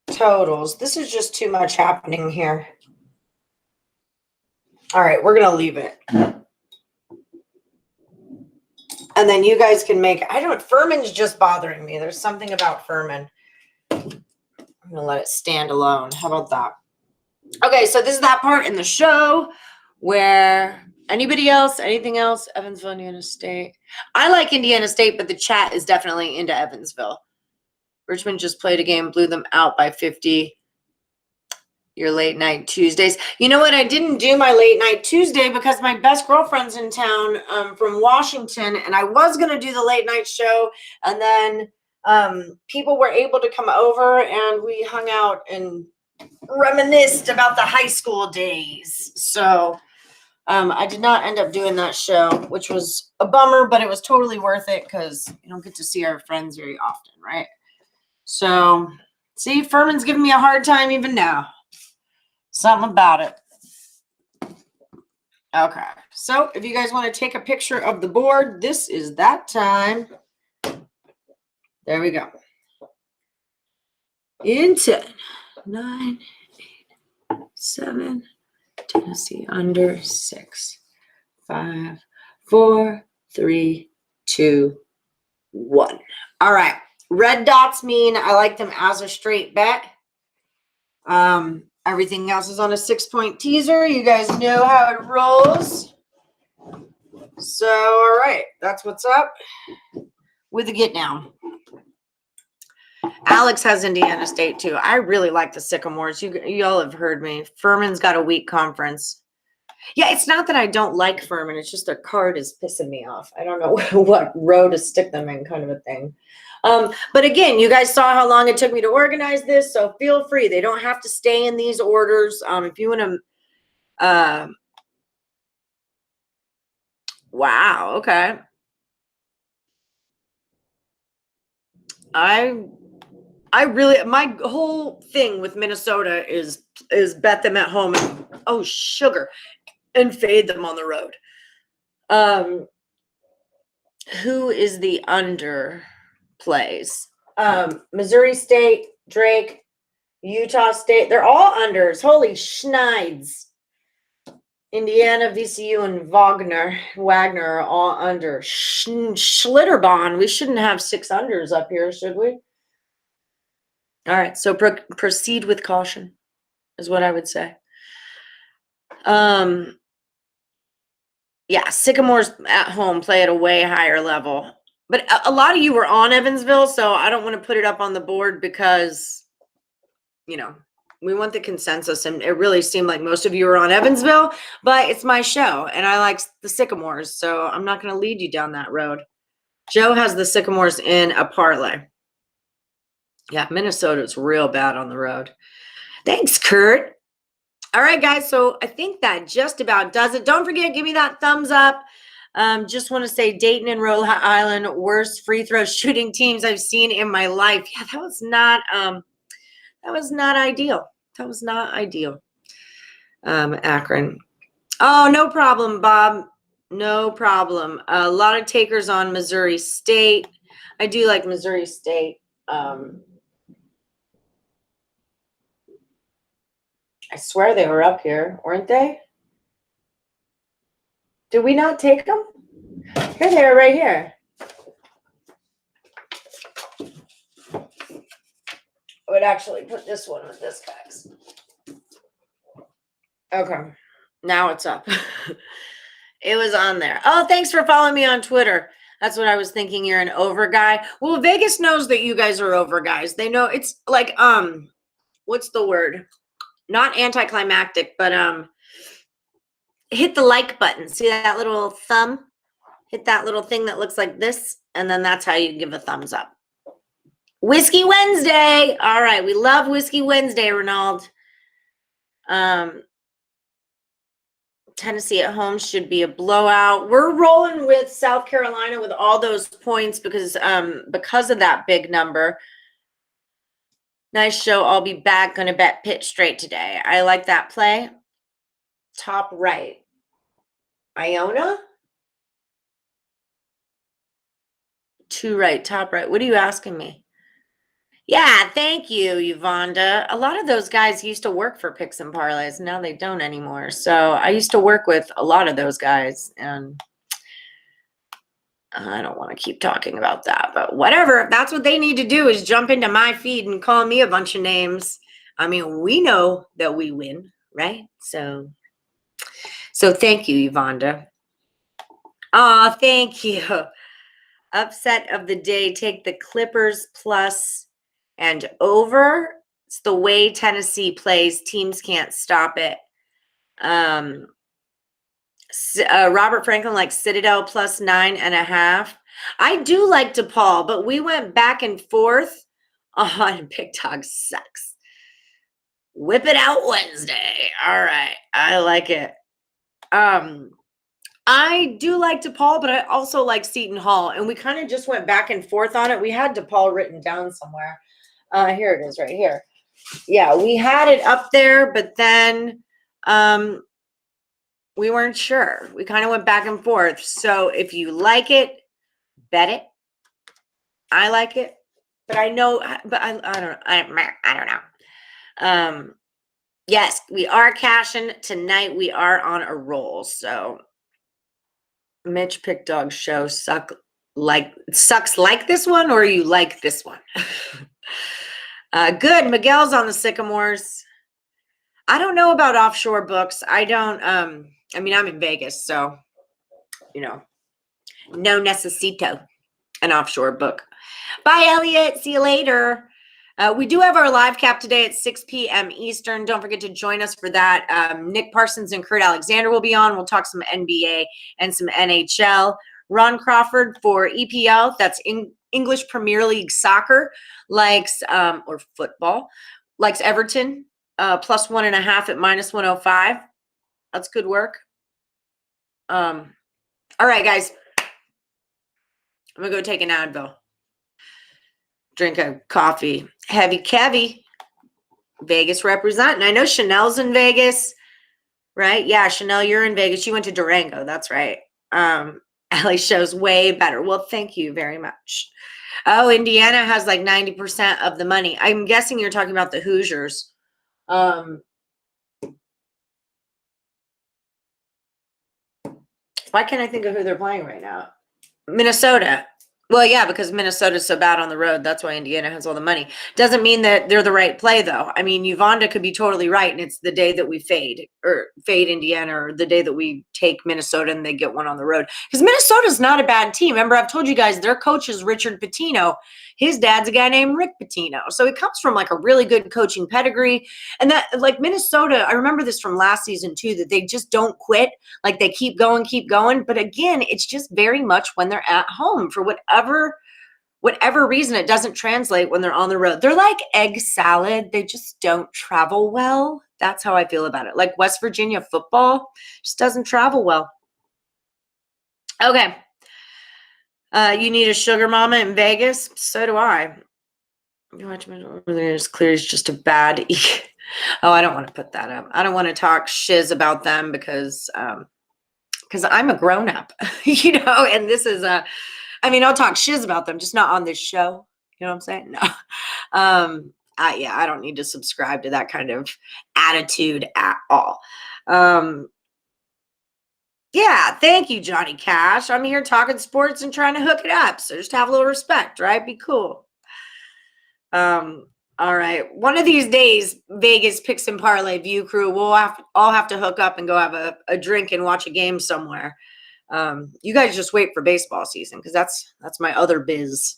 Totals. This is just too much happening here. All right, we're going to leave it. And then you guys can make, Furman's just bothering me. There's something about Furman. I'm going to let it stand alone. How about that? Okay, so this is that part in the show where anybody else, anything else? Evansville, Indiana State. I like Indiana State, but the chat is definitely into Evansville. Richmond just played a game, blew them out by 50. Your late night Tuesdays. You know what? I didn't do my late night Tuesday because my best girlfriend's in town from Washington, and I was going to do the late night show, and then people were able to come over, and we hung out and reminisced about the high school days. So I did not end up doing that show, which was a bummer, but it was totally worth it because you don't get to see our friends very often, right? So, see, Furman's giving me a hard time even now. Something about it. Okay, so if you guys want to take a picture of the board, this is that time. There we go. In 10, 9, 8, 7, Tennessee under 6, 5, 4, 3, 2, 1. All right, red dots mean I like them as a straight bet. Everything else is on a 6-point teaser. You guys know how it rolls. So, all right, that's what's up with the get down. Alex has Indiana State too. I really like the Sycamores. You all have heard me. Furman's got a weak conference. Yeah, it's not that I don't like Furman. It's just their card is pissing me off. I don't know what row to stick them in, kind of a thing. But again, you guys saw how long it took me to organize this, so feel free. They don't have to stay in these orders. If you want to, wow, okay. I really, my whole thing with Minnesota is bet them at home and, oh, sugar, and fade them on the road. Who is the under plays? Missouri State, Drake, Utah State. They're all unders. Holy schneids. Indiana, VCU, and Wagner are all under. Schlitterbahn. We shouldn't have 6 unders up here, should we? All right, so proceed with caution is what I would say. Yeah, Sycamores at home play at a way higher level. But a lot of you were on Evansville, so I don't want to put it up on the board because, you know, we want the consensus, and it really seemed like most of you were on Evansville, but it's my show, and I like the Sycamores, so I'm not going to lead you down that road. Joe has the Sycamores in a parlay. Yeah, Minnesota's real bad on the road. Thanks, Kurt. All right, guys, so I think that just about does it. Don't forget, give me that thumbs up. Just want to say Dayton and Rhode Island, worst free throw shooting teams I've seen in my life. Yeah, that was not ideal. That was not ideal. Akron. Oh, no problem, Bob. No problem. A lot of takers on Missouri State. I do like Missouri State. I swear they were up here, weren't they? Did we not take them? Here they are right here. would actually put this one with this guys. Okay. Now it's up. It was on there. Oh, thanks for following me on Twitter. That's what I was thinking. You're an over guy. Well, Vegas knows that you guys are over guys. They know it's like, what's the word? Not anticlimactic, but hit the like button. See that little thumb? Hit that little thing that looks like this, and then that's how you give a thumbs up. Whiskey Wednesday. All right, we love Whiskey Wednesday, Ronald. Tennessee at home should be a blowout. We're rolling with South Carolina with all those points because of that big number. Nice show. I'll be back. Gonna bet Pitt straight today. I like that play. Top right. Iona? 2 right, top right. What are you asking me? Yeah, thank you, Yvonda. A lot of those guys used to work for Picks and Parlays. Now they don't anymore. So I used to work with a lot of those guys, and I don't want to keep talking about that, but whatever. If that's what they need to do is jump into my feed and call me a bunch of names. I mean, we know that we win, right? So thank you, Yvonda. Oh, thank you. Upset of the day, take the Clippers plus and over. It's the way Tennessee plays. Teams can't stop it. Robert Franklin likes Citadel plus 9.5. I do like DePaul, but we went back and forth on Big Dog Sucks. Whip it out Wednesday. All right. I like it. I do like DePaul, but I also like Seton Hall. And we kind of just went back and forth on it. We had DePaul written down somewhere. Here it is right here. Yeah, we had it up there, but then we weren't sure. We kind of went back and forth. So if you like it, bet it. I like it, but I know, but I don't know. Yes, we are cashing tonight. We are on a roll. So Mitch Pick Dog Show sucks like this one, or you like this one? Good. Miguel's on the Sycamores. I don't know about offshore books. I don't. I mean, I'm in Vegas, so no necesito an offshore book. Bye, Elliot. See you later. We do have our live cap today at 6 p.m. Eastern. Don't forget to join us for that. Nick Parsons and Kurt Alexander will be on. We'll talk some NBA and some NHL. Ron Crawford for EPL, that's English Premier League soccer, likes, or football, likes Everton, plus 1.5 at minus 105. That's good work. All right, guys. I'm going to go take an Advil. Drink a coffee. Heavy Kevy. Vegas representing. I know Chanel's in Vegas, right? Yeah, Chanel, you're in Vegas. You went to Durango. That's right. Ellie shows way better. Well, thank you very much. Oh, Indiana has like 90% of the money. I'm guessing you're talking about the Hoosiers. Why can't I think of who they're playing right now? Minnesota. Well, yeah, because Minnesota's so bad on the road. That's why Indiana has all the money. Doesn't mean that they're the right play, though. I mean, Yvonda could be totally right, and it's the day that we fade Indiana, or the day that we take Minnesota and they get one on the road. Because Minnesota's not a bad team. Remember, I've told you guys, their coach is Richard Pitino. His dad's a guy named Rick Pitino. So it comes from like a really good coaching pedigree. And that, like Minnesota, I remember this from last season too, that they just don't quit. Like they keep going. But again, it's just very much when they're at home for whatever reason, it doesn't translate when they're on the road. They're like egg salad. They just don't travel well. That's how I feel about it. Like West Virginia football just doesn't travel well. Okay. You need a sugar mama in Vegas? So do I. You watch me it's clear it's just a bad Oh, I don't want to put that up. I don't want to talk shiz about them because I'm a grown-up, and this is I'll talk shiz about them, just not on this show. You know what I'm saying? No. I don't need to subscribe to that kind of attitude at all. Yeah, thank you, Johnny Cash. I'm here talking sports and trying to hook it up. So just have a little respect, right? Be cool. All right. One of these days, Vegas Picks and Parlay View Crew, we'll all have to hook up and go have a drink and watch a game somewhere. You guys just wait for baseball season because that's my other biz.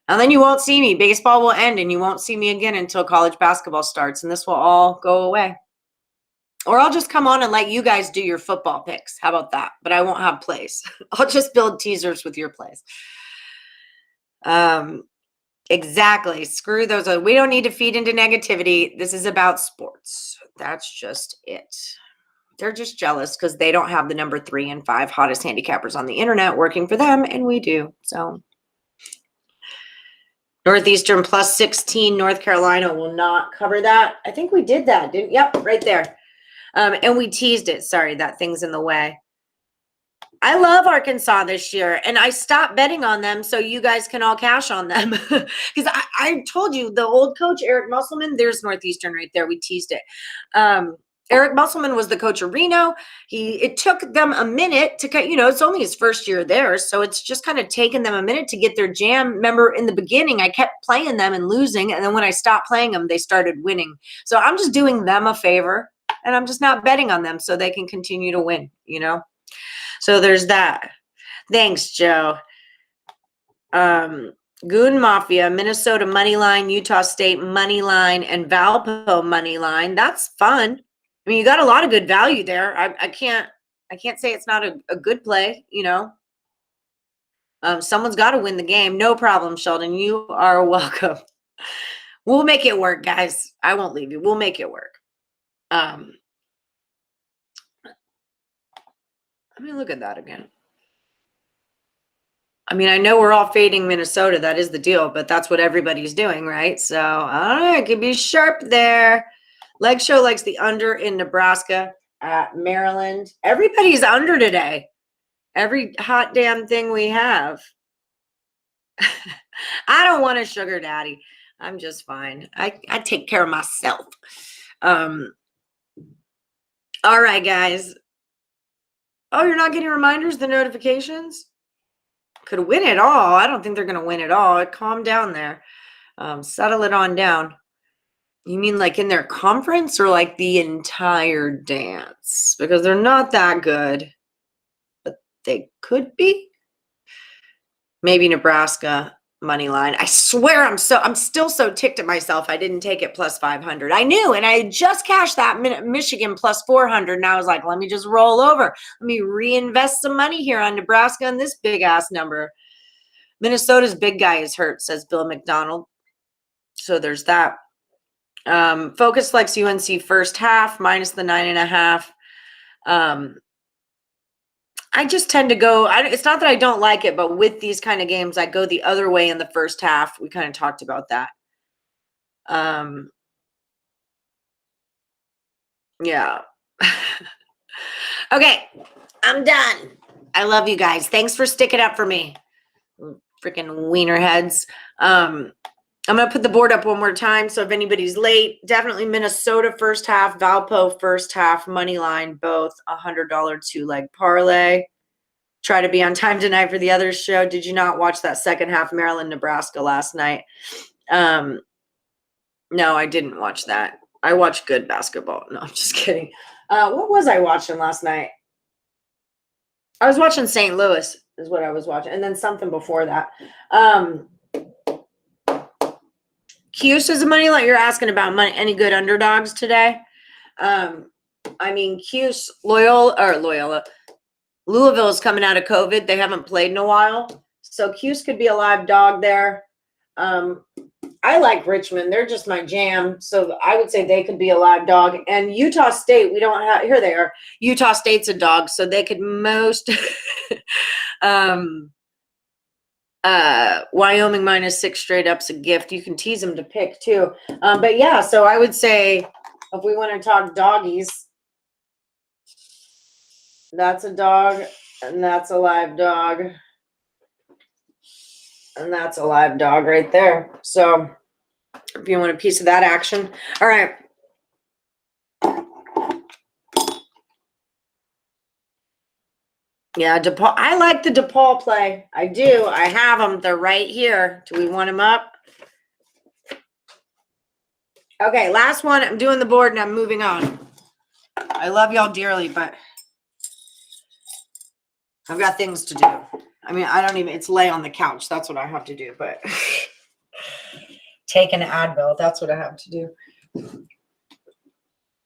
And then you won't see me. Baseball will end and you won't see me again until college basketball starts, and this will all go away. Or I'll just come on and let you guys do your football picks. How about that? But I won't have plays. I'll just build teasers with your plays. Exactly. Screw those. We don't need to feed into negativity. This is about sports. That's just it. They're just jealous because they don't have the number 3 and 5 hottest handicappers on the internet working for them, and we do. So Northeastern plus 16, North Carolina will not cover that. I think we did that, didn't? Yep, right there. And we teased it. Sorry, that thing's in the way. I love Arkansas this year, and I stopped betting on them so you guys can all cash on them. Because I told you, the old coach, Eric Musselman, there's Northeastern right there. We teased it. Eric Musselman was the coach of Reno. It took them a minute to get, it's only his first year there. So it's just kind of taken them a minute to get their jam. Remember, in the beginning, I kept playing them and losing. And then when I stopped playing them, they started winning. So I'm just doing them a favor, and I'm just not betting on them so they can continue to win, So there's that. Thanks, Joe. Goon Mafia, Minnesota money line, Utah State money line, and Valpo money line. That's fun. I mean, you got a lot of good value there. I can't say it's not a good play, Someone's got to win the game. No problem, Sheldon. You are welcome. We'll make it work, guys. I won't leave you. We'll make it work. Let me look at that again. I mean, I know we're all fading Minnesota. That is the deal, but that's what everybody's doing, right? So, I don't know. It could be sharp there. Leg Show likes the under in Nebraska at Maryland. Everybody's under today. Every hot damn thing we have. I don't want a sugar daddy. I'm just fine. I take care of myself. All right, guys. Oh, you're not getting reminders, the notifications? Could win it all. I don't think they're going to win it all. Calm down there. Settle it on down. You mean like in their conference or like the entire dance? Because they're not that good, but they could be. Maybe Nebraska money line. I swear I'm still so ticked at myself. I didn't take it plus 500. I knew, and I just cashed that Michigan plus 400. And I was like, let me just roll over. Let me reinvest some money here on Nebraska and this big ass number. Minnesota's big guy is hurt, says Bill McDonald. So there's that. Focus likes UNC first half minus the 9.5. I just tend to go, it's not that I don't like it, but with these kind of games, I go the other way in the first half. We kind of talked about that. Yeah. Okay, I'm done. I love you guys. Thanks for sticking up for me. Freaking wiener heads. I'm going to put the board up one more time. So if anybody's late, definitely Minnesota first half, Valpo first half, money line, both $100 2-leg parlay. Try to be on time tonight for the other show. Did you not watch that second half Maryland, Nebraska last night? No, I didn't watch that. I watched good basketball. No, I'm just kidding. What was I watching last night? I was watching St. Louis is what I was watching. And then something before that. Cuse is a money line. You're asking about any good underdogs today? Cuse, Loyola. Louisville is coming out of COVID. They haven't played in a while. So Cuse could be a live dog there. I like Richmond. They're just my jam. So I would say they could be a live dog. And Utah State, we don't have, here they are. Utah State's a dog. So they could most, Wyoming minus 6 straight up's a gift. You can tease them to pick too. But yeah, so I would say if we want to talk doggies, that's a dog, and that's a live dog, and that's a live dog right there. So if you want a piece of that action. All right. Yeah, DePaul. I like the DePaul play. I do. I have them. They're right here. Do we want them up? Okay, last one. I'm doing the board and I'm moving on. I love y'all dearly, but I've got things to do. I mean, it's lay on the couch. That's what I have to do, but take an Advil. That's what I have to do.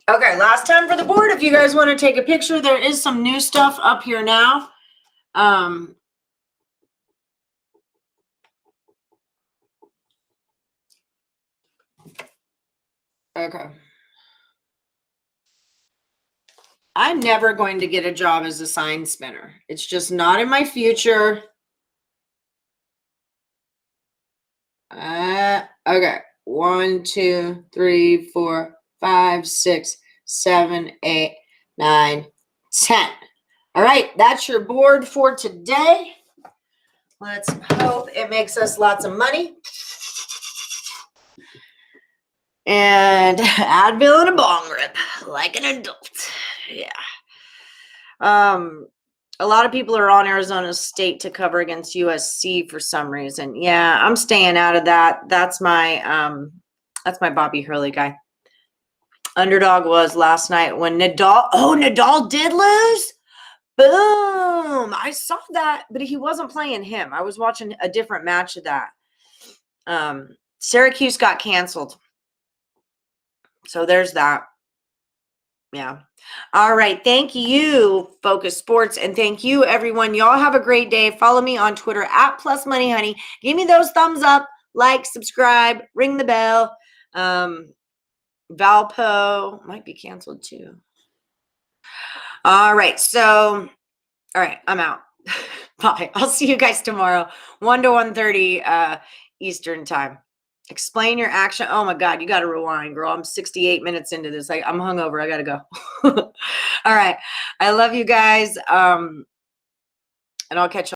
Okay, last time for the board. If you guys want to take a picture, there is some new stuff up here now. Okay. I'm never going to get a job as a sign spinner. It's just not in my future. Okay. 1, 2, 3, 4, 5, 6, 7, 8, 9, 10. All right, that's your board for today. Let's hope it makes us lots of money. And Advil and a bong rip, like an adult. Yeah. A lot of people are on Arizona State to cover against USC for some reason. Yeah, I'm staying out of that. That's my Bobby Hurley guy. Underdog was last night when Nadal did lose. Boom. I saw that, but he wasn't playing him. I was watching a different match of that. Syracuse got canceled. So there's that. Yeah. All right. Thank you, Focus Sports. And thank you, everyone. Y'all have a great day. Follow me on Twitter at @PlusMoneyHoney. Give me those thumbs up, like, subscribe, ring the bell. Valpo might be canceled too. All right. So, all right. I'm out. Bye. I'll see you guys tomorrow, 1 to 1:30 Eastern time. Explain your action. Oh my God, you got to rewind, girl. I'm 68 minutes into this. I'm hungover. I got to go. All right. I love you guys. And I'll catch you.